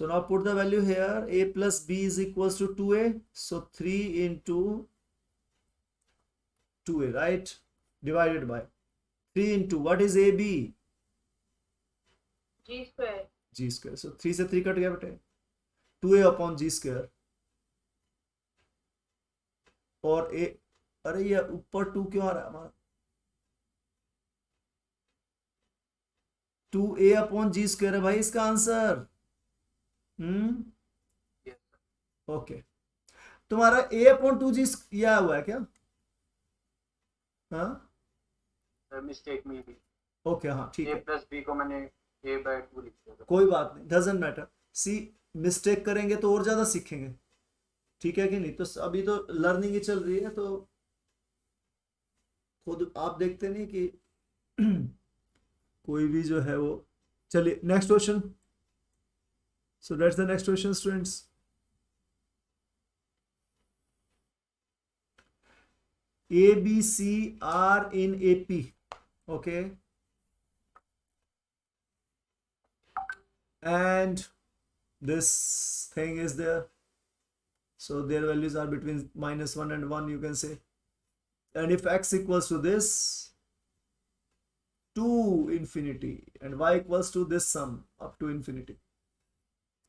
So now put the value here. A plus B is equals to 2A. So 3 into 2A, right? Divided by 3 into what is AB? G square. G square. So 3 से 3 cut गया बेटे. 2A upon G square. और A, अरे ये ऊपर 2 क्यों आ रहा है हमारा? 2A upon G square है भाई इसका आंसर. ओके. तुम्हारा A upon 2G ये आया हुआ है क्या? हाँ मिस्टेक में भी ओके. हाँ ठीक a है. प्लस बी को मैंने a बाय 2 लिख दिया. कोई बात नहीं, डजेंट मैटर. सी मिस्टेक करेंगे तो और ज्यादा सीखेंगे, ठीक है कि नहीं? तो अभी तो लर्निंग ही चल रही है, तो खुद आप देखते नहीं कि कोई भी जो है वो. चलिए next question. So that's the next question students. A, B, C are in AP. Okay. And this thing is there. So their values are between -1 and 1, you can say. And if x equals to this to infinity and y equals to this sum up to infinity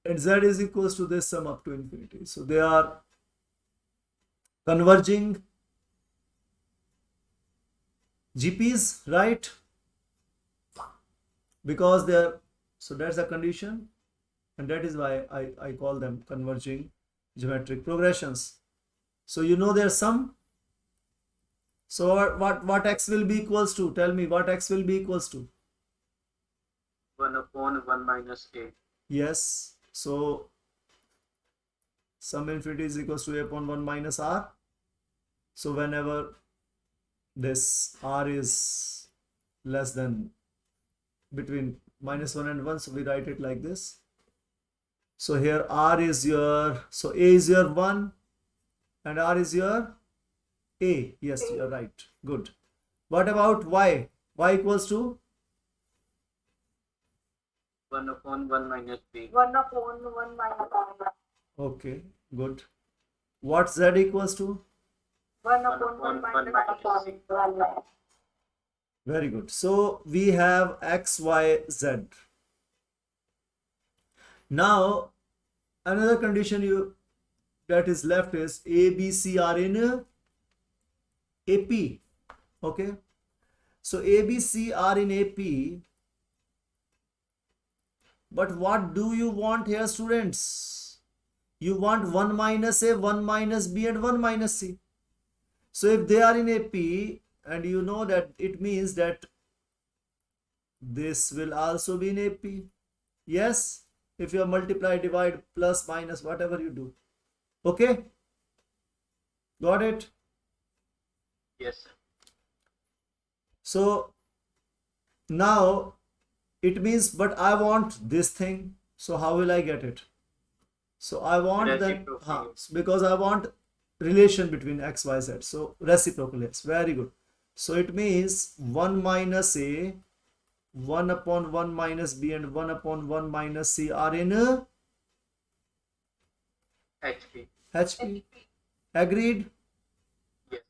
and z is equals to this sum up to infinity. So they are converging GPs, right? Because they are, so that's the condition, and that is why I call them converging geometric progressions. So you know their sum. So what x will be equals to? Tell me what x will be equals to. 1 upon 1 minus a. Yes. So sum infinity is equals to a upon 1 minus r. So whenever this r is less than between -1 and 1, so we write it like this. So here r is your, so a is your 1 and r is your a. Yes, you're right. Good. What about y? Y equals to 1 upon 1 minus b. 1 upon 1 minus r. okay, good. What z equals to? 1 upon 1 minus r. Very good. So we have x, y, z. Now another condition you that is left is a, b, c are in AP. Okay. So a, b, c are in AP. But what do you want here, students? You want 1 minus a, 1 minus b and 1 minus c. So if they are in AP, and you know that it means that this will also be in AP. Yes, if you multiply, divide, plus, minus, whatever you do. Okay, got it? Yes. So now it means, but I want this thing. So how will I get it? So I want that, because I want relation between x, y, z. So reciprocal, yes, very good. So it means 1 minus a, 1 upon 1 minus b and 1 upon 1 minus c are in HP. HP. Agreed? Yes.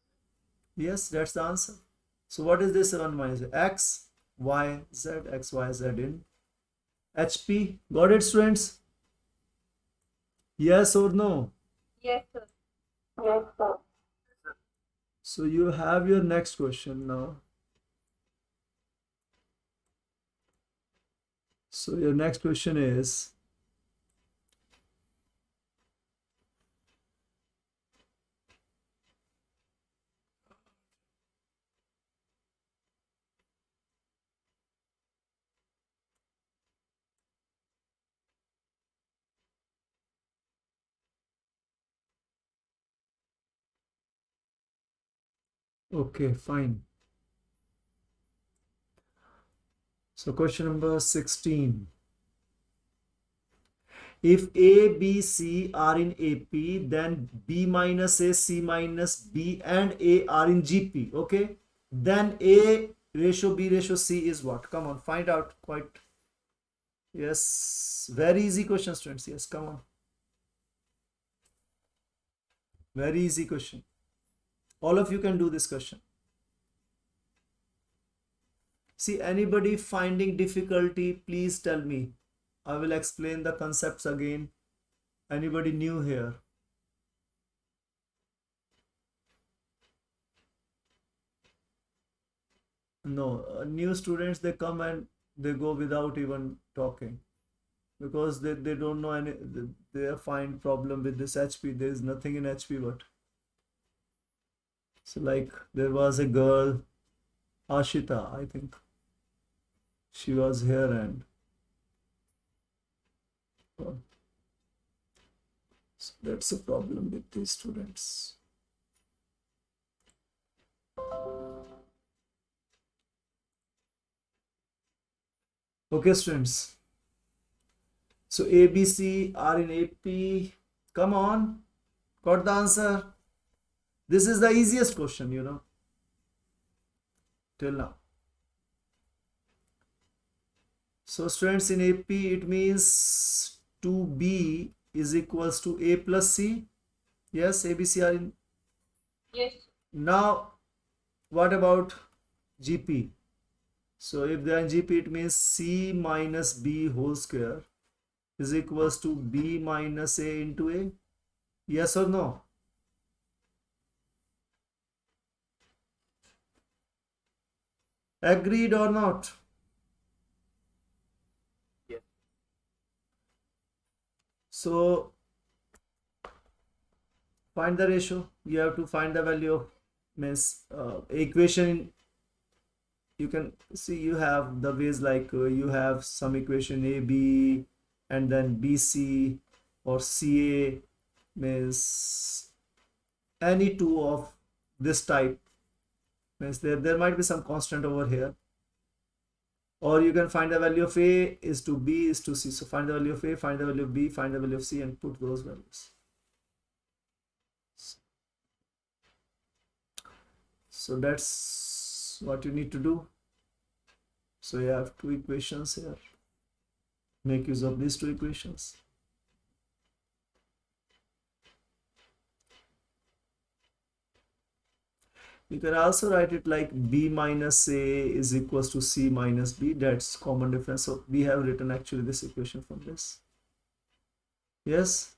Yes, that's the answer. So what is this 1 minus a? X, y, z, x, y, z in HP. Got it, students? Yes or no? Yes, sir. Yes, sir. So you have your next question now. So your next question is, okay, fine. So question number 16. If A, B, C are in AP, then B minus A, C minus B and A are in GP. Okay. Then A ratio B ratio C is what? Come on, find out quite. Yes, very easy question, students. Yes, come on. Very easy question. All of you can do this question. See, anybody finding difficulty, please tell me. I will explain the concepts again. Anybody new here? No, new students, they come and they go without even talking because they don't know any, they find problem with this HP. There is nothing in HP, but so like there was a girl, Ashita, I think. She was here and so that's a problem with these students. Okay, students. So A, B, C are in AP. Come on, got the answer. This is the easiest question, till now. So students, in AP, it means 2B is equals to A plus C. Yes, A, B, C are in. Yes. Now, what about GP? So if they are in GP, it means C minus B whole square is equals to B minus A into A. Yes or no? Agreed or not? Yes. So find the ratio. You have to find the value of means equation. You can see you have the ways like you have some equation AB and then BC or CA means any two of this type means there might be some constant over here, or you can find the value of A is to B is to C. So find the value of A, find the value of B, find the value of C and put those values. So that's what you need to do. So you have two equations here. Make use of these two equations. You can also write it like B minus A is equals to C minus B. That's common difference. So we have written actually this equation from this. Yes.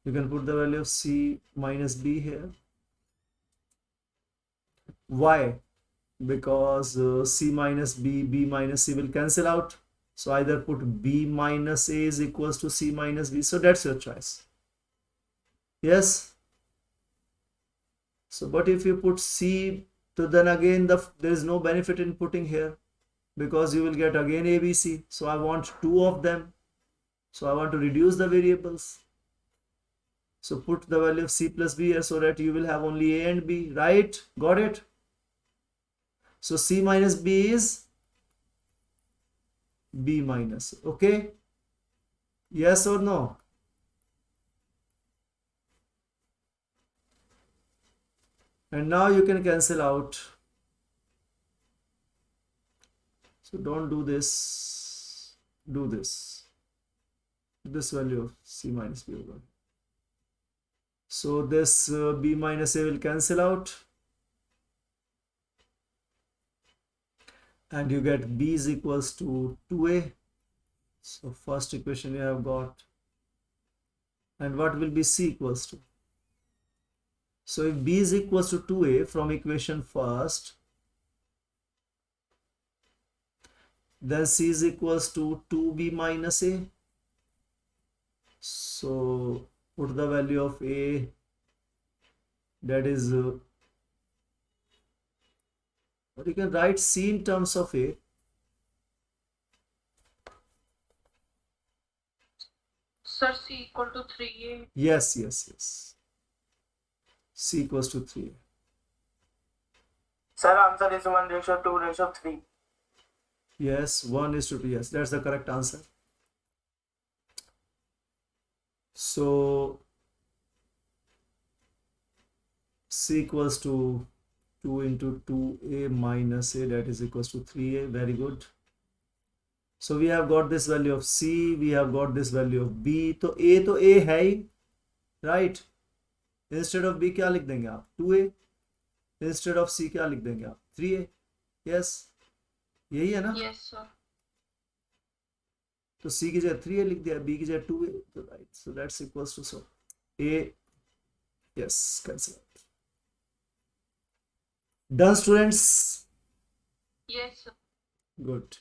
You can put the value of C minus B here. Why? Because C minus B, B minus C will cancel out. So either put B minus A is equals to C minus B. So that's your choice. Yes. So but if you put C, so then again there is no benefit in putting here because you will get again A, B, C. So I want two of them. So I want to reduce the variables. So put the value of C plus B here so that you will have only A and B, right? Got it? So C minus B is B minus, okay? Yes or no? And now you can cancel out. So don't do this, do this. This value of C minus B over. So this B minus A will cancel out. And you get B is equals to 2A. So first equation you have got. And what will be C equals to? So if B is equals to 2A from equation first, then C is equals to 2B minus A. So put the value of A, that is or you can write C in terms of A. Sir, C equal to 3A. Yes, yes, yes. C equals to 3A. Sir, answer is 1:2:3. Yes, 1 is to 2. Yes, that's the correct answer. So C equals to 2 into 2A minus A, that is equals to 3A. Very good. So we have got this value of C, we have got this value of B. तो A है ही, right? Instead of B क्या लिख देंगे आप? 2A. Instead of C क्या लिख देंगे आप? 3A. Yes, यही है ना? Yes, sir. तो C की जगह 3A लिख दिया, B की जगह 2A. तो right, so that's equals to, so A, yes, cancel out. Done, students? Yes, sir. Good.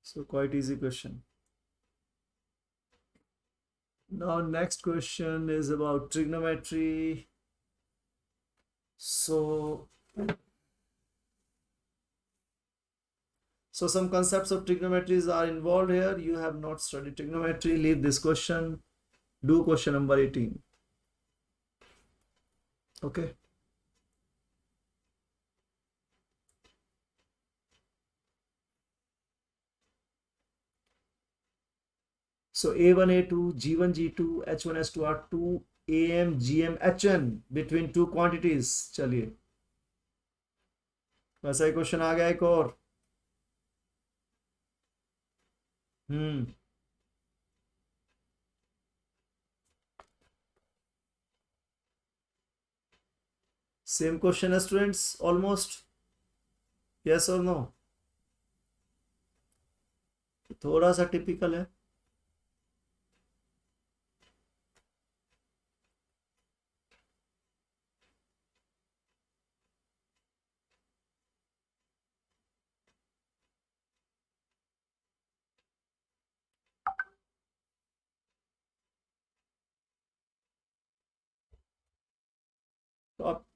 So quite easy question. Now next question is about trigonometry. So some concepts of trigonometries are involved here. You have not studied trigonometry. Leave this question. Do question number 18. Okay. So A1, A2, G1, G2, H1, H2 are 2 AM, GM, HN between two quantities. चलिए वैसा ही question आ गया एक और. Same question as students, almost. Yes or no? थोड़ा सा typical है.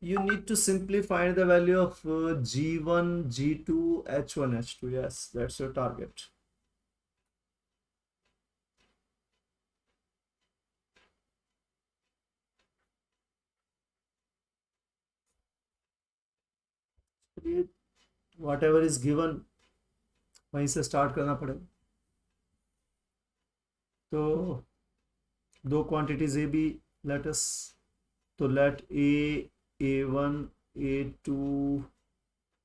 You need to simply find the value of G1, G2, H1, H2. Yes, that's your target. Whatever is given, वहीं से स्टार्ट करना पड़ेगा. तो दो quantities A B let us. तो let A, A1, A2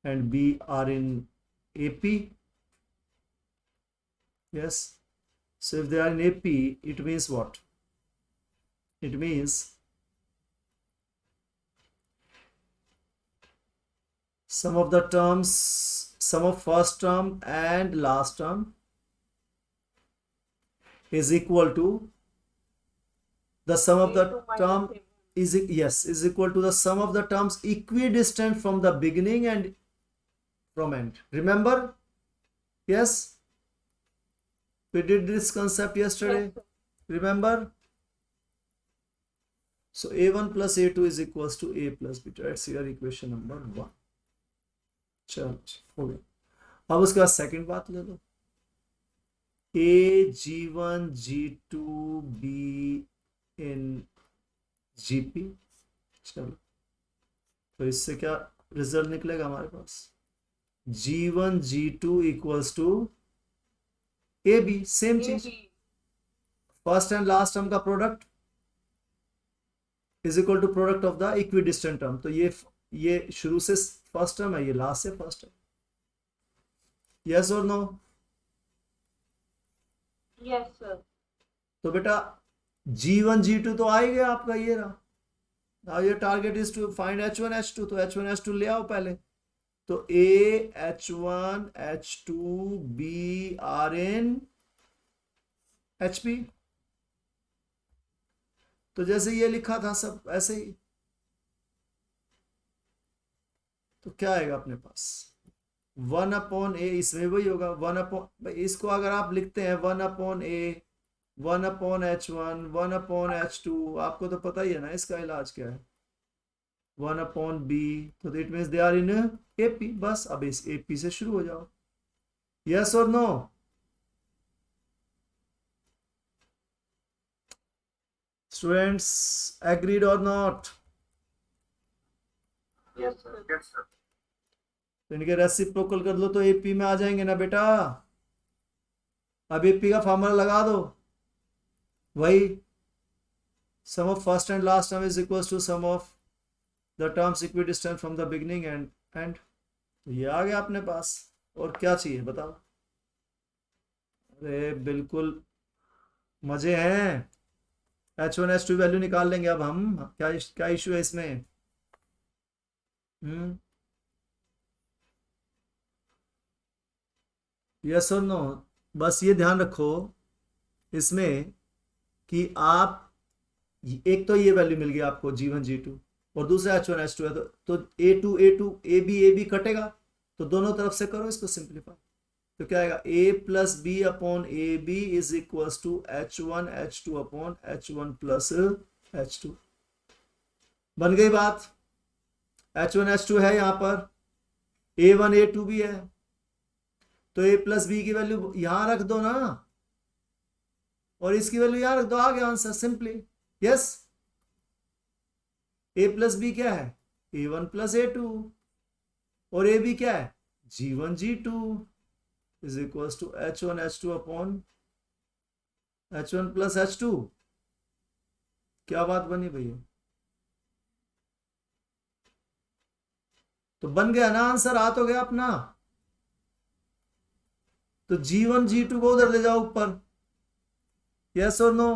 and B are in AP. Yes. So if they are in AP, it means what? It means sum of the terms, sum of first term and last term is equal to the sum of the term is equal to the sum of the terms equidistant from the beginning and from end. Remember? Yes, we did this concept yesterday. Yes, Remember? So A1 plus A2 is equals to A plus B. That's your equation number 1. चलो हो गया. अब उसके बाद second बात ले लो. A, G1, G2, B in GP. चलो तो इससे क्या रिजल्ट निकलेगा हमारे पास? G1, G2 equals to AB. Same चीज. फर्स्ट एंड लास्ट टर्म का product is equal to product of the equidistant term. तो ये शुरू से फर्स्ट टर्म है, ये लास्ट से फर्स्ट टर्म. यस और नो? Yes, sir. तो बेटा G1, G2 तो आ ही गया आपका, ये रहा. Now your target is to find H1, H2. तो H1, H2 ले आओ पहले. तो A, H1, H2, B are in HP. तो जैसे ये लिखा था सब ऐसे ही. तो क्या आएगा अपने पास? 1/A. इसमें वही होगा 1/, इसको अगर आप लिखते हैं 1/A, 1/H1, 1/H2, आपको तो पता ही है ना इसका इलाज क्या है. 1/B. तो it means they are in AP. बस अब इस AP से शुरू हो जाओ. यस और नो? स्टूडेंट्स एग्रीड और not? Yes, sir. Yes, sir. तो इनके रेसिप्रोकल कर लो तो AP में आ जाएंगे ना बेटा. अब AP का फॉर्मूला लगा दो. वही sum of first and last term is equals to sum of the terms equidistant from the beginning and ये आ गया अपने पास. और क्या चाहिए बताओ? अरे बिल्कुल मजे हैं। H1 H2 वैल्यू निकाल लेंगे अब हम, क्या क्या इशू है इसमें? हम्म, यस और नो? बस ये ध्यान रखो इसमें कि आप, एक तो ये वैल्यू मिल गई आपको G1 G2, और दूसरा H1 H2 है, तो A2 A B कटेगा, तो दोनों तरफ से करो इसको सिंप्लीफाई। तो क्या आएगा? A+B upon AB is equal to H1 H2 upon H1 plus H2। बन गई बात। H1 H2 है यहां पर, A1 A2 भी है, तो A+B की वैल्यू यहां रख दो ना, और इसकी वैल्यू यहां रख दो, आ गया आंसर सिंपली। यस, A+B क्या है? A1 + A2, और AB क्या है? G1 G2 is equal to H1 H2 upon H1 plus H2। क्या बात बनी भैया? तो बन गया ना आंसर, आ तो गया अपना। तो G1 G2 को उधर ले जाओ ऊपर। यस और नो?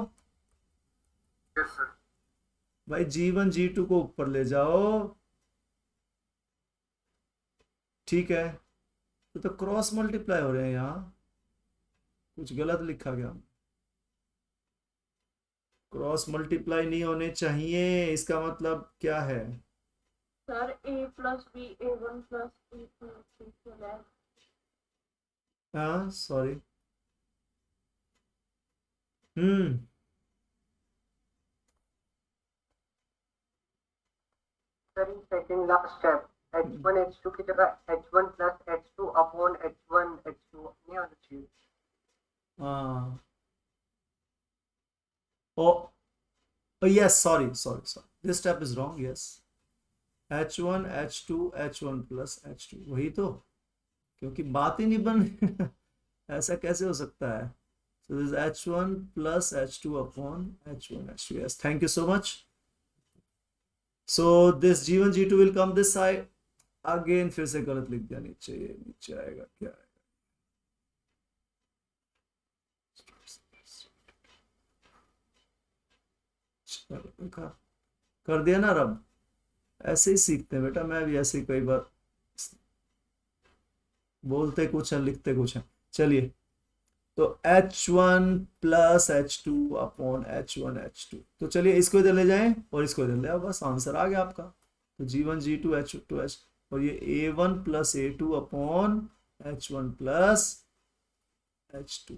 Yes sir. भाई G1 G2 को ऊपर ले जाओ, ठीक है। तो क्रॉस मल्टीप्लाई हो रहे हैं यहाँ, कुछ गलत लिखा गया। क्रॉस मल्टीप्लाई नहीं होने चाहिए, इसका मतलब क्या है? सर A+B A1 + A2 है। हाँ sorry. Sir second last step, H1 H2 की जगह H1 + H2 upon H1 H2 नहीं होना चाहिए। हाँ, ओ yes, sorry sorry sorry, this step is wrong. Yes, H1 H2 H1 plus H2, वही तो, क्योंकि बात ही नहीं बन ऐसा कैसे हो सकता है? So this is H1 plus H2 upon H1 H2. Yes, thank you so much. So this G1 G2 will come this side. Again फिर से गलत लिख दिया नीचे, ये नीचे आएगा क्या आएगा? चलो, देखा, कर दिया ना रब। ऐसे ही सीखते हैं बेटा, मैं भी ऐसे ही कई बार बोलते कुछ है लिखते कुछ है। चलिए, तो H1 plus H2 upon H1 H2, तो चलिए इसको इधर ले जाएं और इसको इधर ले आओ, बस आंसर आ गया आपका। तो G1 G2 H2 H, और ये A1 + A2 upon H1 plus H2।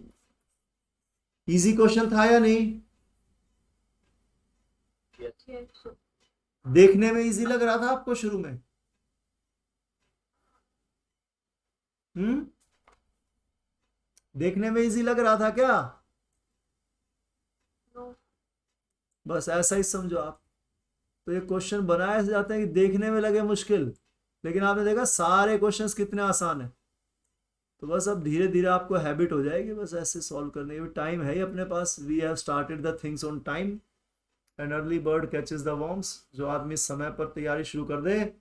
Easy question था या नहीं? Yes, देखने में इजी लग रहा था आपको शुरू में? हम्म, देखने में इजी लग रहा था क्या? no, बस ऐसा ही समझो आप। तो ये क्वेश्चन बनाए जाते हैं कि देखने में लगे मुश्किल, लेकिन आपने देखा सारे क्वेश्चंस कितने आसान है। तो बस अब धीरे धीरे आपको हैबिट हो जाएगी बस ऐसे सॉल्व करने की। टाइम है ही अपने पास, we have started the things on time, and early bird catches the worms. जो आदमी समय पर तैयारी शुरू कर दे,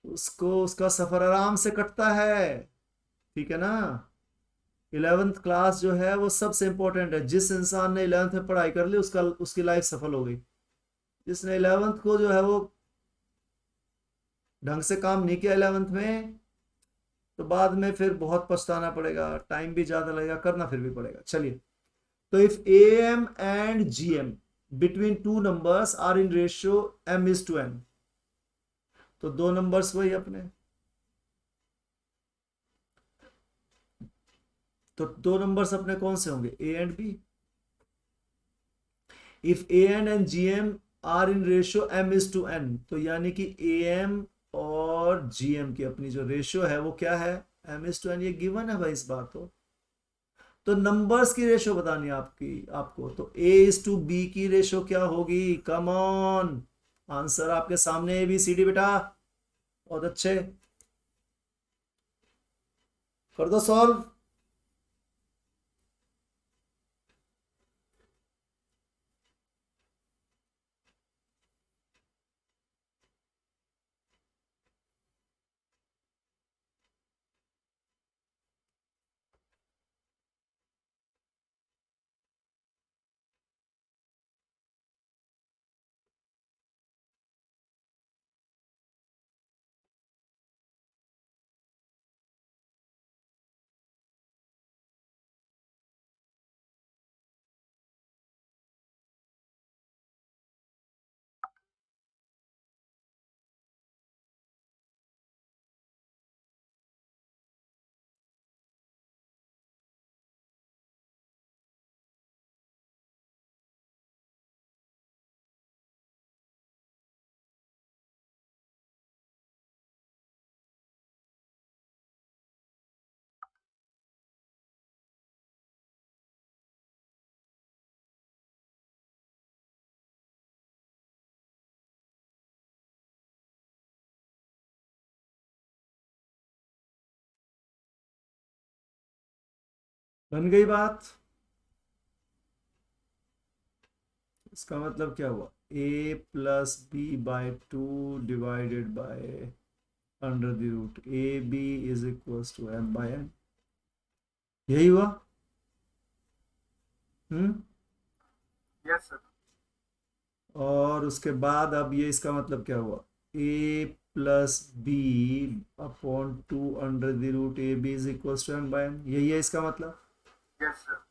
उसको उसका सफर आराम से कटता है, ठीक है ना? 11th क्लास जो है वो सबसे इंपॉर्टेंट है। जिस इंसान ने 11th में पढ़ाई कर ली, उसका उसकी लाइफ सफल हो गई। जिसने 11th को जो है वो ढंग से काम नहीं किया 11th में, तो बाद में फिर बहुत पछताना पड़ेगा, टाइम भी ज्यादा लगेगा, करना फिर भी पड़ेगा। चलिए, तो if AM and GM between two numbers are in ratio M:N, तो दो नंबर्स वही अपने, तो दो नंबर्स अपने कौन से होंगे? A and B। If AN and GM are in ratio M:N, तो यानी कि AM और GM की अपनी जो रेशियो है वो क्या है? M:N। ये गिवन है भाई इस बार तो नंबर्स की रेशो बतानी है आपकी आपको, तो A:B की रेशो क्या होगी? कम ऑन, आंसर आपके सामने, ABCD बेटा। बहुत अच्छे, कर दो सॉल्व। बन गई बात। इसका मतलब क्या हुआ, a plus B by 2 divided by under the root A B is equals to m by n, यही हुआ। Yes sir. और उसके बाद अब ये इसका मतलब क्या हुआ, a plus B upon 2 under the root A B is equals to m by n, यही है इसका मतलब। Yes sir.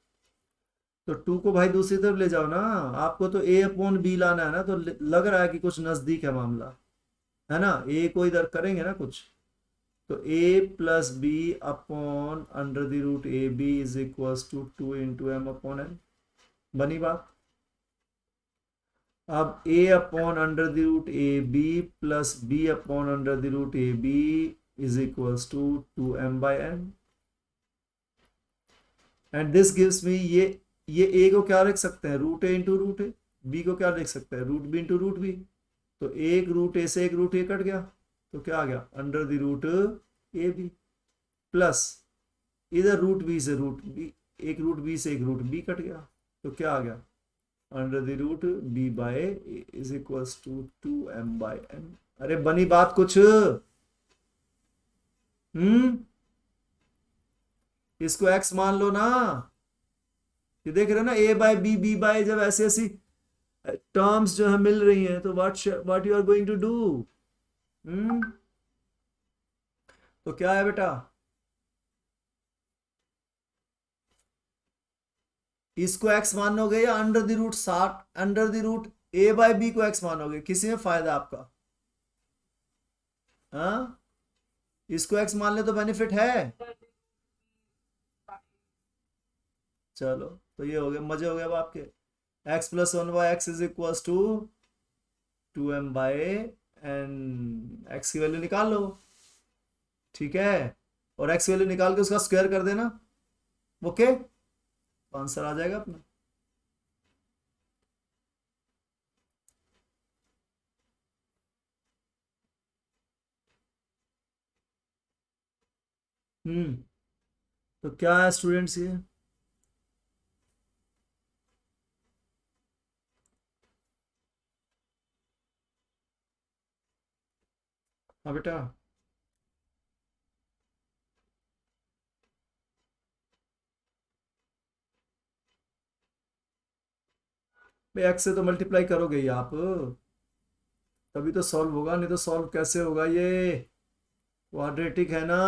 तो 2 को भाई दूसरी तरफ ले जाओ ना, आपको तो a अपॉन बी लाना है ना, तो लग रहा है कि कुछ नजदीक है मामला, है ना। a को इधर करेंगे ना कुछ, तो a plus B upon under the root A B is equals to 2 into M upon n, बनी बात। अब a upon under the root A B plus B upon under the root A B is equals to 2m by n, and this gives me, ये a को क्या लिख सकते हैं, root A into root A, B को क्या लिख सकते हैं, root B into root B. तो एक रूट ए से एक रूट ए कट गया, तो क्या आ गया, under the root A B, plus इधर रूट बी से रूट बी, एक रूट बी से एक रूट बी कट गया, तो क्या आ गया, under the root B by is equals to 2m by n। अरे बनी बात कुछ, इसको x मान लो ना। ये देख रहे हो ना, a by B, B by, जब ऐसी ऐसी टर्म्स जो है मिल रही हैं, तो what you are going to do. तो क्या है बेटा, इसको x मानोगे या under the root 60, under the root a by B को x मानोगे, किसी में फायदा आपका, हाँ। इसको x मान ले तो बेनिफिट है। चलो, तो ये हो गया, मजे हो गए अब आपके। x plus 1/x is equal to 2m by N, x की वैल्यू निकाल लो, ठीक है, और x की वैल्यू निकाल के उसका स्क्वायर कर देना, ओके, आंसर आ जाएगा अपना। तो क्या है स्टूडेंट्स ये, हाँ बेटा, भाई x से तो मल्टीप्लाई करोगे ही आप, तभी तो सॉल्व होगा, नहीं तो सॉल्व कैसे होगा, ये क्वाड्रेटिक है ना।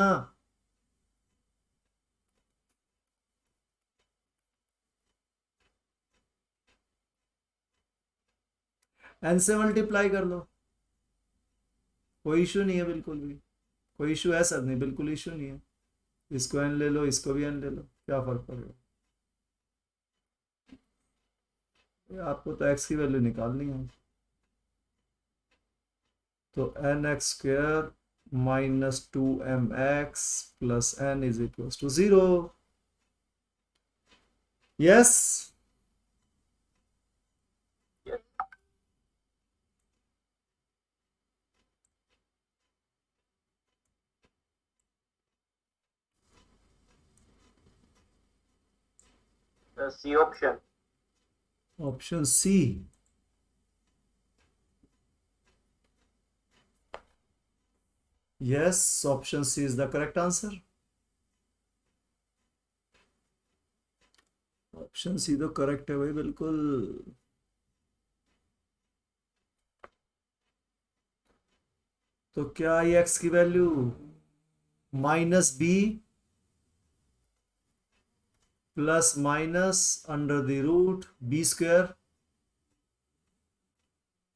n से मल्टीप्लाई कर लो, कोई इशू नहीं है, बिल्कुल भी कोई इशू है सर, नहीं बिल्कुल इशू नहीं है। इसको n ले लो, इसको भी n ले लो, क्या फर्क पड़ेगा, आपको तो x की वैल्यू निकालनी है। तो nx² minus 2mx plus n is equal to 0, yes. C option. Option C, yes, option C is the correct answer. Option C तो करेक्ट है भाई, बिल्कुल। तो क्या आई एक्स की value minus B plus minus under the root B square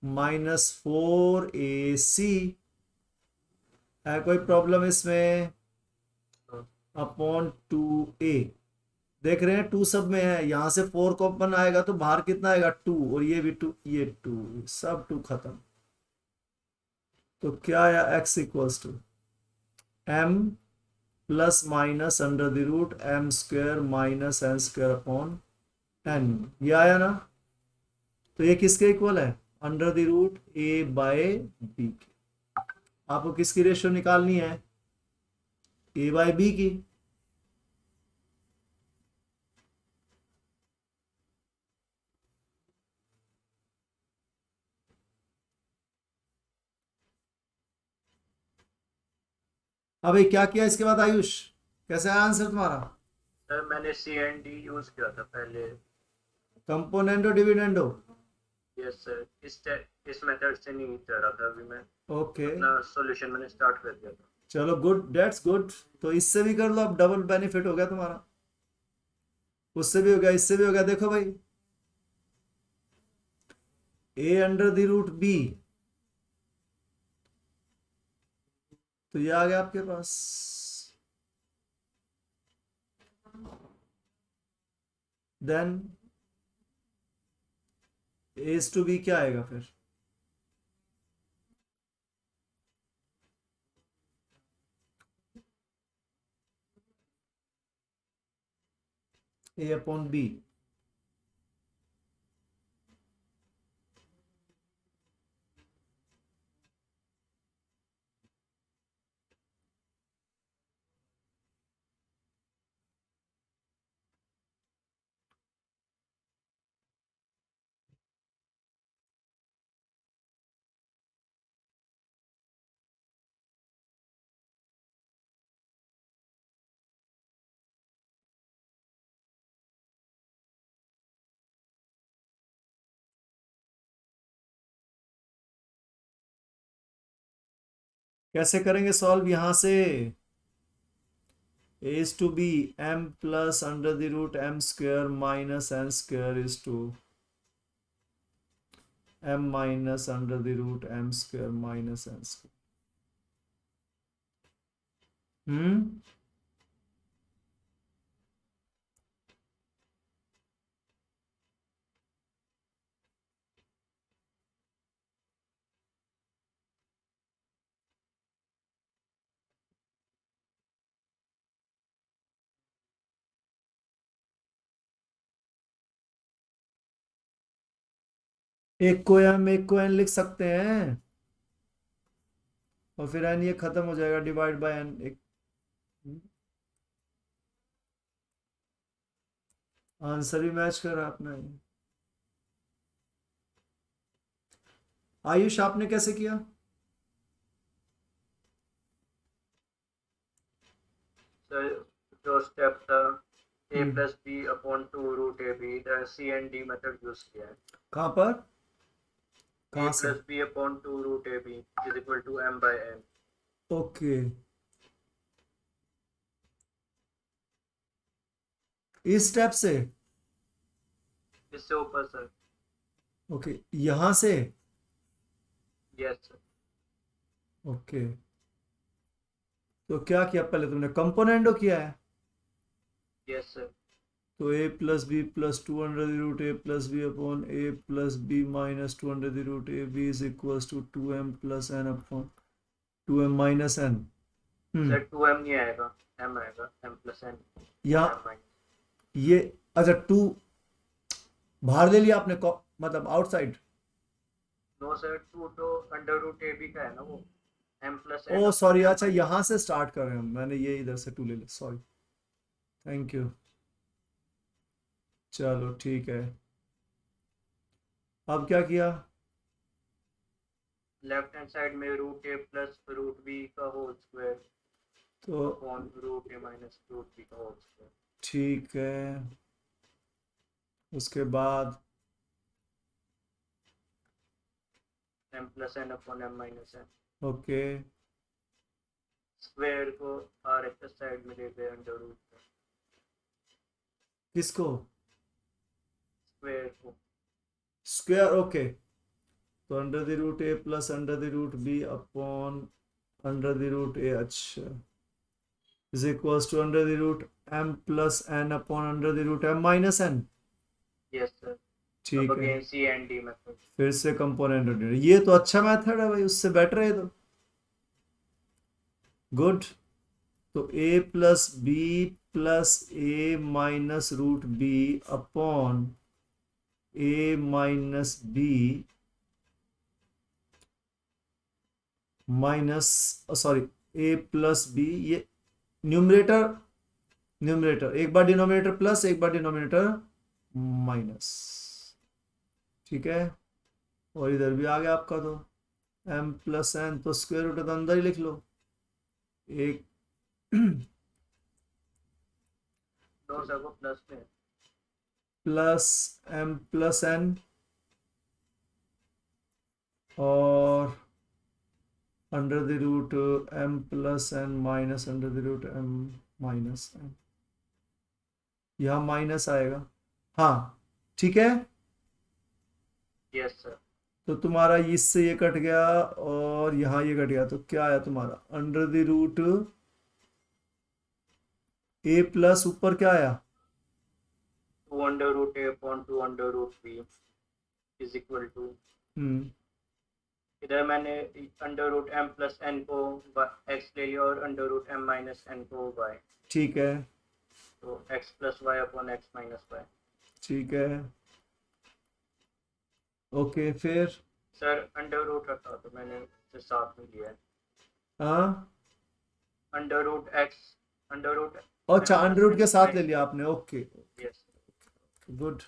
minus 4ac है, कोई प्रॉब्लम इसमें, अपॉन 2a, देख रहे हैं 2 सब में है, यहां से 4 कॉमन आएगा तो बाहर कितना आएगा 2, और ये भी 2, ये 2, सब 2 खत्म। तो क्या आया, x equals to m plus minus under the root m square minus n square upon n, ये आया ना। तो ये किसके इक्वल है, under the root a by b के। आपको किसकी रेशियो निकालनी है, a बाय b की। अबे क्या किया इसके बाद आयुष, कैसे आया आंसर तुम्हारा? सर मैंने सी एंड डी यूज किया था पहले। Componendo dividendo? यस सर, इस मेथड से नहीं कर रहा था अभी मैं। ओके अपना सॉल्यूशन मैंने स्टार्ट कर दिया था। चलो गुड, डेट्स गुड। तो इससे भी कर लो, अब डबल बेनिफिट हो गया तुम्हारा, उससे भी हो गया इससे भी हो गया। देखो भाई, A under the root B, तो ये आ गया आपके पास। देन एज टू बी क्या आएगा फिर? ए अपॉन बी। कैसे करेंगे सॉल्व यहां से? a is to b m plus under the root m square minus n square is to m minus under the root m square minus n square। एक को m एक को n लिख सकते हैं, और फिर n ये खत्म हो जाएगा, डिवाइड बाय n। एक आंसर भी मैच कर रहा अपना ये। आयुष आपने कैसे किया? सर जो स्टेप था A plus B upon two root A B, C and D method use किया है। कहाँ पर, ए कहाँ से? Plus B upon two root A B is equal to M by N. Okay, इस स्टेप से? इससे ऊपर सर। ओके, यहां से? Yes sir. ओके, तो क्या किया पहले तुमने, कंपोनेंडो किया है? Yes sir. तो a plus B plus two under the root A plus B upon A plus B minus two under the root A B is equal to two M plus N upon two M minus N. Sir two M नहीं आएगा, M आएगा, M plus N. यहाँ ये, अच्छा to बाहर ले लिया आपने, मतलब आउटसाइड? नो सर, टू तो अंडर रूट ए बी का है ना वो, एम प्लस एन। ओ सॉरी, अच्छा यहाँ से स्टार्ट कर रहे हैं हम, मैंने ये इधर से टू ले लिया, सॉरी, थैंक यू। चलो ठीक है, अब क्या किया? लेफ्ट हैंड साइड में root A plus root B का होल स्क्वायर तो upon root A minus root B का होल स्क्वायर। ठीक है, उसके बाद M plus N upon M minus N. Okay, square को आर एक्स साइड में ले गए अंडर रूट में, किसको? स्क्वायर को। Square, okay. तो under the root A plus under the root B upon under the root A, अच्छा, is equals to under the root M plus N upon under the root M minus N. Yes sir. ठीक अब है, again C and D method. फिर से component, ये तो अच्छा method है भाई, उससे बेटर है ये तो, गुड। तो ए प्लस बी प्लस ए माइनस रूट बी अपॉन ए माइनस बी माइनस, सॉरी, ए प्लस बी, ये न्यूमरेटर, न्यूमरेटर एक बार डिनोमिनेटर प्लस एक बार डिनोमिनेटर माइनस, ठीक है। और इधर भी आ गया आपका, तो m प्लस एन, तो स्क्वायर रूट तो अंदर ही लिख लो, एक दो सर को प्लस में प्लस m प्लस n और under the root m plus n minus under the root m minus n, यहाँ माइनस आएगा। हाँ ठीक है। Yes sir. तो तुम्हारा इससे ये कट गया और यहाँ ये कट गया, तो क्या आया तुम्हारा under the root a plus ऊपर क्या आया 2 under root A upon 2 under root B is equal to, hmm इधर मैंने under root M plus N को एक्स ले लिया और under root M minus N को वाई, ठीक है तो X plus Y upon X minus Y. ठीक है ओके फिर सर अंडर रूट रखा तो मैंने इसे साथ में लिया है, हाँ under root X under root अच्छा अंडर रूट के साथ ले लिया आपने, ओके यस। गुड।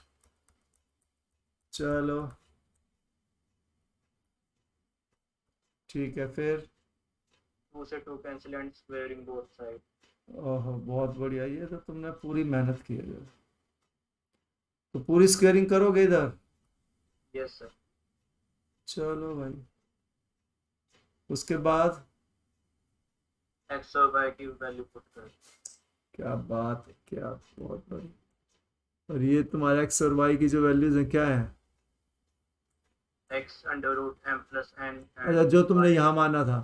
चलो ठीक है फिर 2 से 2 cancel and squaring both side. ओहो बहुत बढ़िया, ये तो तुमने पूरी मेहनत की है। तो पूरी स्क्वेयरिंग करोगे इधर? Yes sir. चलो भाई, उसके बाद एक्स और वाई की वैल्यू पुट कर। क्या बात है, क्या बहुत बड़ी। और ये तुम्हारे एक्स और वाई की जो वैल्यूज है क्या है? X under root M plus N. अच्छा जो तुमने यहाँ माना था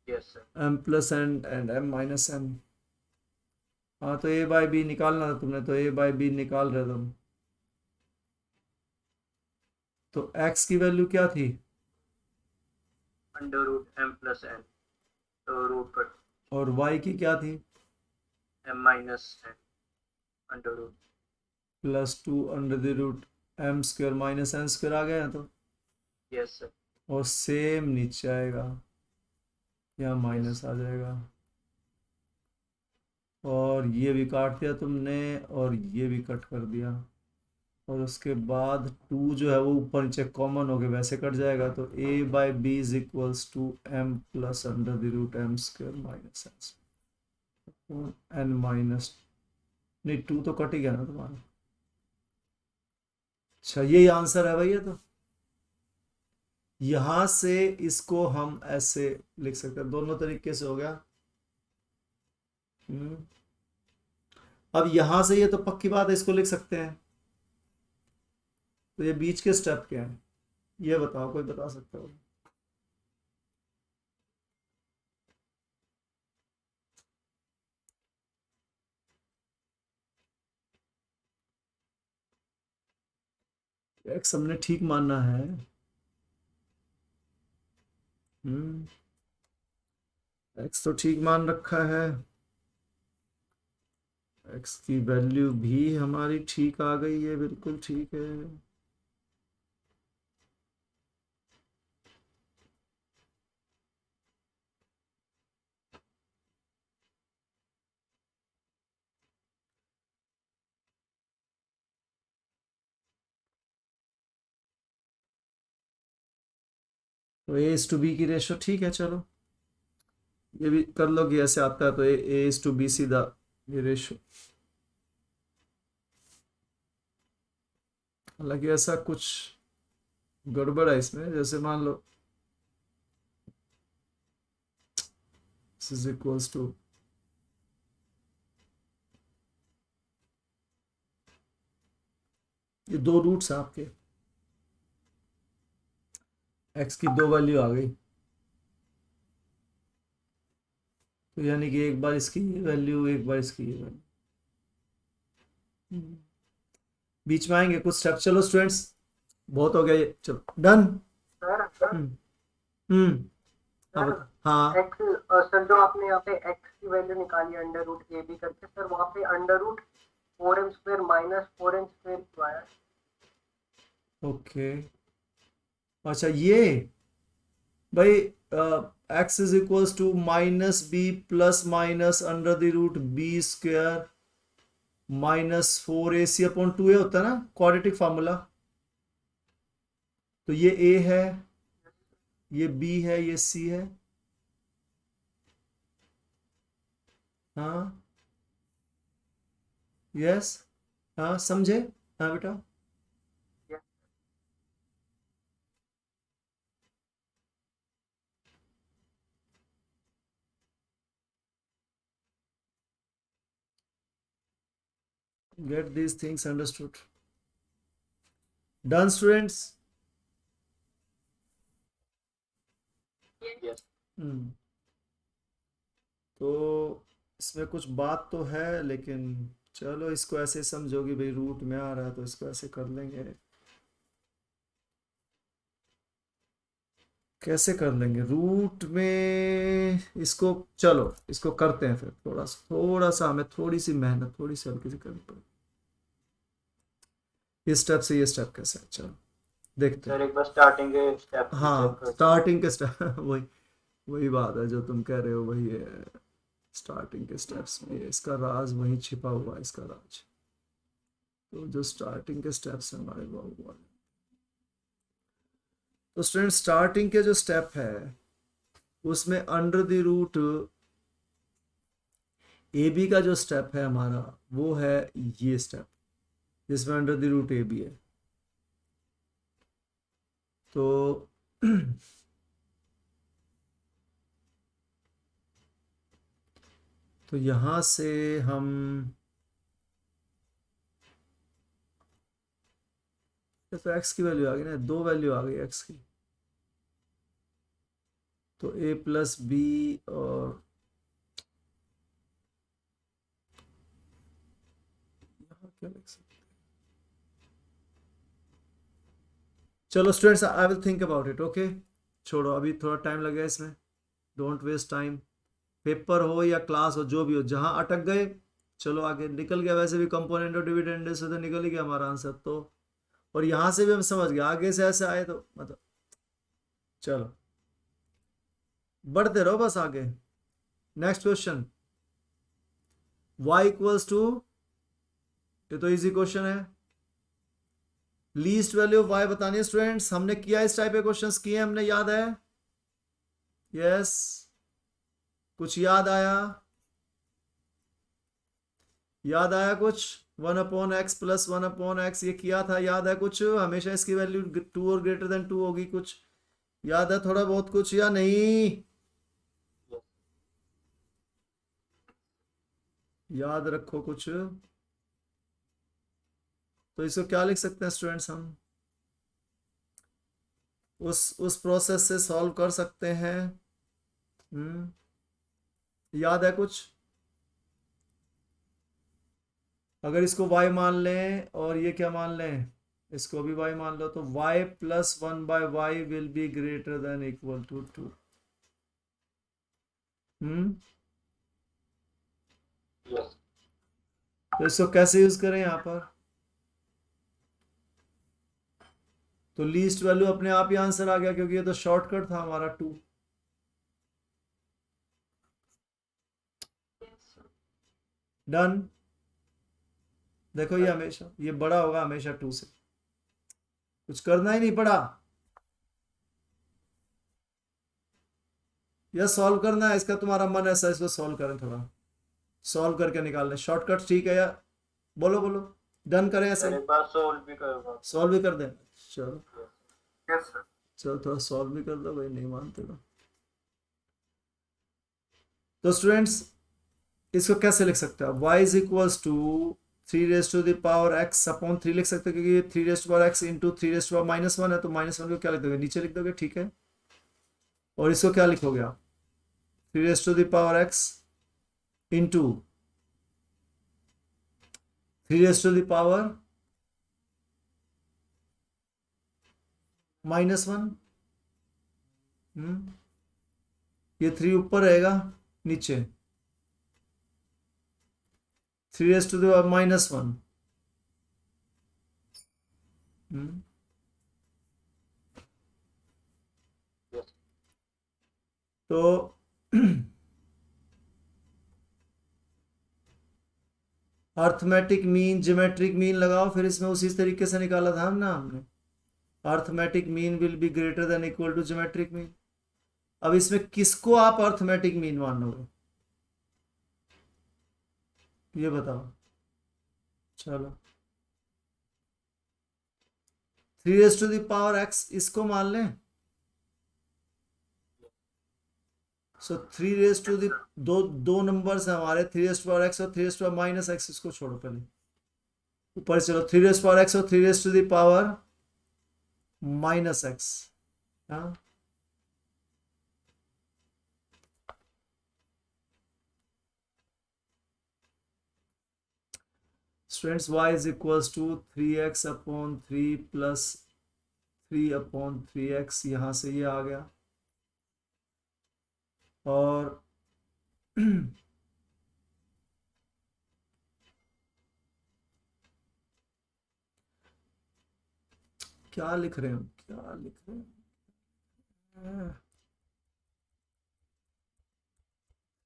yes sir. m plus N and m minus N. हाँ तो a बाई बी निकालना था तुमने, तो a बाई बी निकाल रहे तुम। तो x की वैल्यू क्या थी? Under root M plus N, तो रूट कट और y की क्या थी? M minus N under root. Plus 2 under the root m square minus n square आ गया तो। Yes sir. और सेम नीचे आएगा, यहाँ माइनस आ जाएगा। और ये भी काट दिया तुमने और ये भी कट कर दिया। और उसके बाद 2 जो है वो ऊपर नीचे कॉमन हो गया, वैसे कट जाएगा। तो a by B is equals to m plus under the root m square minus n minus, नहीं 2 तो कट ही गया ना तुम्हारा। अच्छा यही आंसर है भैया। तो यहां से इसको हम ऐसे लिख सकते हैं, दोनों तरीके से हो गया। अब यहां से ये तो पक्की बात है, इसको लिख सकते हैं। तो ये बीच के स्टेप क्या है ये बताओ, कोई बता सकता हो? एक्स हमने ठीक मानना है। एक्स तो ठीक मान रखा है, एक्स की वैल्यू भी हमारी ठीक आ गई है, बिल्कुल ठीक है। तो ए इज टू बी की रेशो ठीक है। चलो ये भी कर लो कि ऐसे आता है, तो ए इज टू बी सीधा ये रेशो। हालांकि ऐसा कुछ गड़बड़ है इसमें, जैसे मान लो this is equals to ये 2 रूट्स हैं आपके, एक्स की 2 वैल्यू आ गई। तो यानी कि एक बार इसकी ये वैल्यू, एक बार इसकी ये वैल्यू, बीच में आएंगे कुछ स्टेप। चलो स्टूडेंट्स बहुत हो गया ये, चलो डन। सर हम्म अब हाँ एक्स सर जो आपने यहाँ पे एक्स की वैल्यू निकाली अंडर रूट ए बी करके, सर वहाँ पे under root 4m square minus 4n square क्यों आया? ओके। अच्छा ये भाई X is equals to minus B plus minus under the root B square minus 4ac upon 2a होता है ना, क्वाड्रेटिक फार्मूला। तो ये a है, ये b है, ये c है। हाँ यस, हाँ समझे, हाँ बेटा। Get these things understood. Done, students? Yes. तो इसमें कुछ बात तो है, लेकिन चलो इसको ऐसे समझो कि भाई रूट में आ रहा है तो इसको ऐसे कर लेंगे। कैसे कर लेंगे रूट में इसको? चलो इसको करते हैं फिर, थोड़ा सा हमें थोड़ी सी मेहनत, थोड़ी सी हल्की सी करनी पड़ेगी। इस स्टेप से ये स्टेप कैसे है, चलो देखते हैं। सर एक बार स्टार्टिंग के स्टेप हाँ स्टार्टिंग के स्टेप वही वही बात है जो तुम कह रहे हो, वही है। स्टार्टिंग के स्टेप्स में इसका राज वही छिपा हुआ है, इसका राज। तो जो स्टार्टिंग के स्टेप्स हैं हमारे वो हुआ। तो स्टूडेंट स्टार्टिंग के जो स्टेप है उसमें under the root A B का जो स्टेप है हमारा वो है ये स्टेप, जिसमें under the root A B है। तो तो यहां से हम तो x की वैल्यू आ गई ना, 2 वैल्यू आ गई x की। तो a प्लस बी और यहाँ क्या लिख सकते हैं? चलो students I will think about it, okay. छोड़ो अभी थोड़ा टाइम लगेगा इसमें, डोंट वेस्ट टाइम। पेपर हो या क्लास हो जो भी हो, जहां अटक गए चलो आगे निकल गया। वैसे भी कंपोनेंट और डिविडेंड से तो निकल ही गया हमारा आंसर। तो और यहां से भी हम समझ गए, आगे से ऐसे आए तो मतलब चलो बढ़ते रहो बस आगे। Next question, y equals to, ये तो इजी क्वेश्चन है। लीस्ट वैल्यू ऑफ y बतानी है स्टूडेंट्स। हमने किया इस टाइप के क्वेश्चंस किए हमने, याद है? यस कुछ याद आया? याद आया कुछ? 1/x प्लस 1/x ये किया था, याद है कुछ? हमेशा इसकी वैल्यू 2 और ग्रेटर देन 2 होगी, कुछ याद है थोड़ा बहुत कुछ या नहीं? याद रखो कुछ। तो इसको क्या लिख सकते हैं स्टूडेंट्स हम? उस प्रोसेस से सॉल्व कर सकते हैं। याद है कुछ? अगर इसको y मान लें और ये क्या मान लें, इसको भी y मान लो, तो y plus 1/y will be greater than equal to 2। तो इसको कैसे यूज करें यहां पर? तो लीस्ट वैल्यू अपने आप ही आंसर आ गया, क्योंकि ये तो शॉर्टकट था हमारा 2। डन। देखो ये हमेशा ये बड़ा होगा हमेशा 2 से, कुछ करना ही नहीं पड़ा। यह सॉल्व करना है, इसका तुम्हारा मन ऐसा, इसको सॉल्व करें, थोड़ा सॉल्व करके निकाल लें। शॉर्टकट ठीक है या? बोलो बोलो, डन करें ऐसे? एक बार सॉल्व भी करो। सॉल्व भी कर दें, चलो यस सर। चलो थोड़ा सॉल्व भी कर दो भाई, नहीं मानते तो स्टूडेंट्स इसको कैसे लिख सकते हो? y is equals to 3 raise to the power x upon 3 लिख सकते हो, क्योंकि ये 3 raise to power x into 3 raise to power -1 है। तो -1 को क्या लिख दोगे? नीचे लिख दोगे, ठीक है। और इसको क्या लिखोगे आप? 3 raise to the power x into 3 raise to the power -1। ये 3 ऊपर रहेगा, नीचे 3 रेज टू द पावर -1। तो अर्थमेटिक मीन ज्योमेट्रिक मीन लगाओ, फिर इसमें उसी तरीके से निकाला था ना हमने। Arithmetic mean will be greater than equal to geometric mean. अब इसमें किसको आप अर्थमेटिक मीन मानोगे? ये बताओ। चलो 3 raise to the power x इसको मान लें। सो 3 रेज टू द दो नंबर्स है हमारे, 3 रेज टू पावर एक्स और 3 raise to power minus x, इसको छोड़ो पहले, ऊपर चलो 3 रेज टू पावर एक्स और 3 raise to the power minus X. हाँ students y is equals to 3x upon 3 plus 3 upon 3x, यहां से ये आ गया। और क्या लिख रहे हो, क्या लिख रहे हो?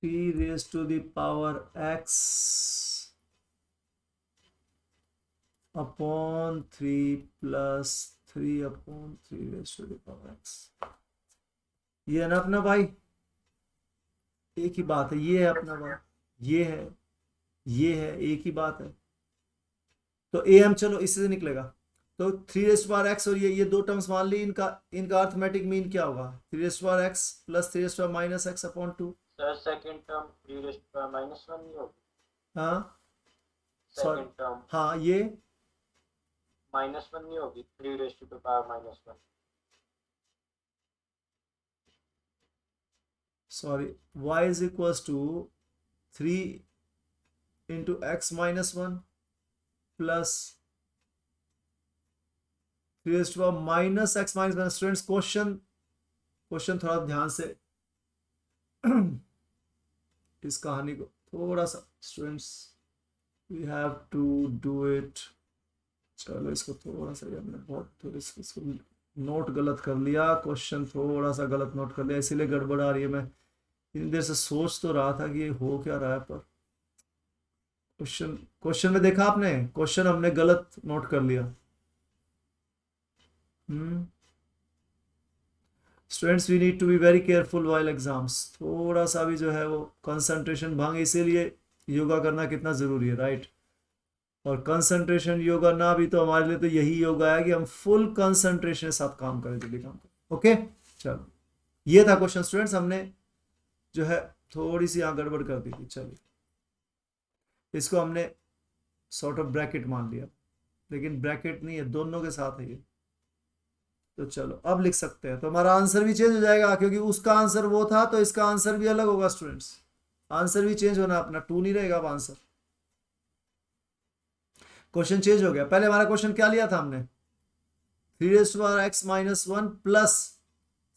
3 raise to the power x upon 3 plus 3 upon 3 raise to the power x, ये है ना अपना भाई, एक ही बात है, ये है अपना भाई, ये है, ये है, एक ही बात है। तो am चलो इससे निकलेगा, तो 3 रेज टू पावर एक्स और ये दो टर्म्स मान ली, इनका अर्थमेटिक मीन क्या होगा? 3 raise to power x plus 3 raise to power minus x upon 2। Sir second term 3 raise to power minus 1 नहीं होगी? हाँ सेकंड टर्म हाँ ये माइनस 1 नहीं होगी? 3 raise to power minus 1। Sorry, y is equals to 3 into x minus 1 plus 3 raised to power minus x minus 1। Students question थोड़ा ध्यान से इस कहानी को थोड़ा सा students we have to do it. चलो इसको थोड़ा सा, हमने बहुत थोड़ा इसको नोट गलत कर लिया, क्वेश्चन थोड़ा सा गलत नोट कर लिया, इसीलिए गड़बड़ आ रही है। मैं इतनी देर से सोच तो रहा था कि ये हो क्या रहा है, पर क्वेश्चन में देखा आपने, क्वेश्चन हमने गलत नोट कर लिया। Students we need to be very careful while exams, थोड़ा सा भी जो है वो कंसंट्रेशन भंग, इसीलिए योगा करना कितना जरूरी है, राइट। और कंसंट्रेशन योगा ना भी तो हमारे लिए तो यही योगा है कि हम फुल कंसंट्रेशन के साथ काम करें, जल्दी काम करें। ओके चलो, ये था क्वेश्चन स्टूडेंट्स, हमने जो है थोड़ी सी यहाँ गड़बड़ कर दी थी। चलिए इसको हमने सॉर्ट ऑफ ब्रैकेट मान लिया, लेकिन ब्रैकेट नहीं है, दोनों के साथ है ये। तो चलो अब लिख सकते हैं, तो हमारा आंसर भी चेंज हो जाएगा, क्योंकि उसका आंसर वो था तो इसका आंसर भी अलग होगा। स्टूडेंट्स आंसर भी चेंज होना, अपना 2 नहीं रहेगा अब आंसर, क्वेश्चन चेंज हो गया। पहले हमारा क्वेश्चन क्या लिया था हमने? 3 raise to power x minus 1 plus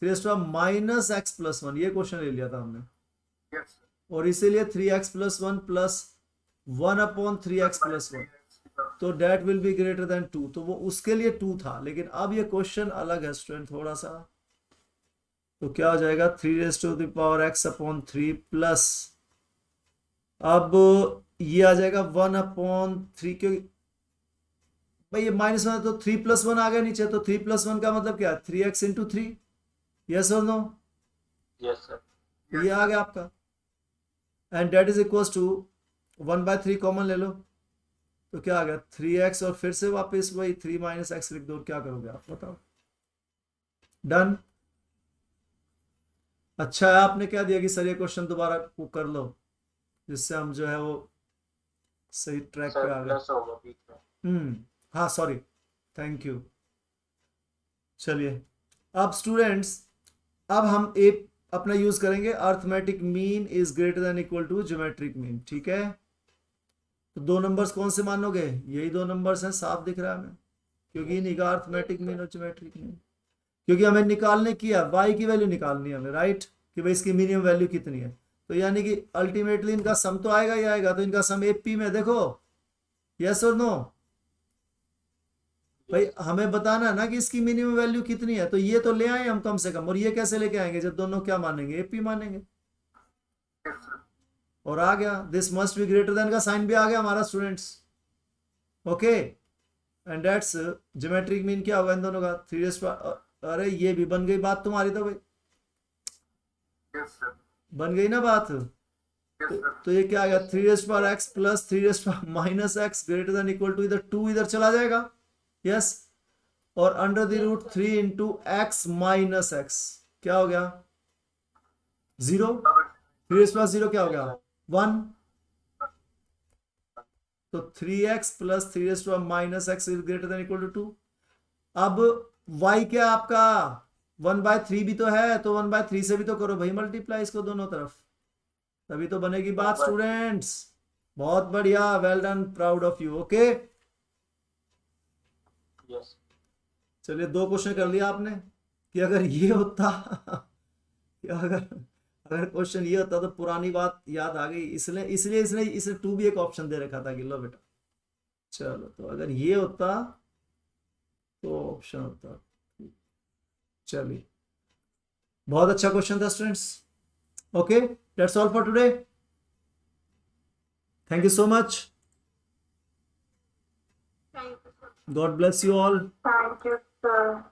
3 raise to power minus x plus 1, ये क्वेश्चन ले लिया था हमने। और इसीलिए 3x plus 1 plus 1 upon 3x plus 1, तो that will be greater than 2, तो वो उसके लिए 2 था। लेकिन अब ये क्वेश्चन अलग है स्टूडेंट थोड़ा सा, तो क्या हो जाएगा? 3 raise to the power x upon 3 plus, अब ये आ जाएगा 1 अपॉन 3, क्योंकि भाई ये माइनस 1 तो 3 प्लस 1 आ गया नीचे, तो 3 प्लस 1 का मतलब क्या है? 3x इंटू 3, यस और नो? Yes sir. ये आ गया आपका, and that is equals to 1/3 common ले लो, तो क्या आ गया? 3x, और फिर से वापस वही 3 माइनस एक्स लिख दो, क्या करोगे आप बताओ? डन। अच्छा है आपने क्या दिया कि सर ये क्वेश्चन दोबारा कर लो, जिससे हम जो है वो सही ट्रैक पे आ गए। हाँ सॉरी, थैंक यू। चलिए अब स्टूडेंट्स, अब हम एक अपना यूज करेंगे, arithmetic mean is greater than equal to geometric mean, ठीक है। तो 2 नंबर्स कौन से मानोगे? यही 2 नंबर्स हैं, साफ दिख रहा है हमें, क्योंकि इनका अर्थमेटिक मीन और ज्योमेट्रिक मीन, क्योंकि हमें निकालने की है, y की वैल्यू निकालनी है हमें, राइट, कि भाई इसकी मिनिमम वैल्यू कितनी है। तो यानी कि अल्टीमेटली इनका सम तो आएगा ही आएगा, तो इनका सम एपी में देखो, यस और नो? भाई हमें बताना है ना कि इसकी मिनिमम वैल्यू कितनी है, तो ये तो ले आए हम कम से कम, और ये कैसे लेके आएंगे जब दोनों क्या मानेंगे? एपी मानेंगे। और आ गया this must be greater then का साइन भी आ गया हमारा students, okay. And that's geometric mean क्या होगा इन दोनों का? 3 रेज़ टू, अरे ये भी बन गई बात तुम्हारी, तो भाई बन गई ना बात, तो ये क्या आ गया, 3 raised power x plus 3 raised power minus x greater than equal to, इधर 2 इधर चला जाएगा, यस, और under the root 3 into x minus x क्या हो गया 0, 3 रेस्ट पावर 0 क्या हो गया 1, तो 3x plus 3 raised power minus x is greater than equal to 2। अब y क्या आपका 1/3 भी तो है, तो 1/3 से भी तो करो भाई मल्टीप्लाई इसको दोनों तरफ, तभी तो बनेगी बात स्टूडेंट्स। बहुत बढ़िया, well done, proud of you. Okay yes चलिए 2 क्वेश्चन कर लिया आपने कि अगर ये होता कि अगर क्वेश्चन ये होता तो पुरानी बात याद आ गई, इसलिए इसलिए इसने इसे 2 भी एक ऑप्शन दे रखा था कि लो बेटा। चलो तो अगर ये होता तो ऑप्शन होता। चलिए बहुत अच्छा क्वेश्चन था students. Okay that's all for today, thank you so much, Thank you, sir. God bless you all. Thank you, sir.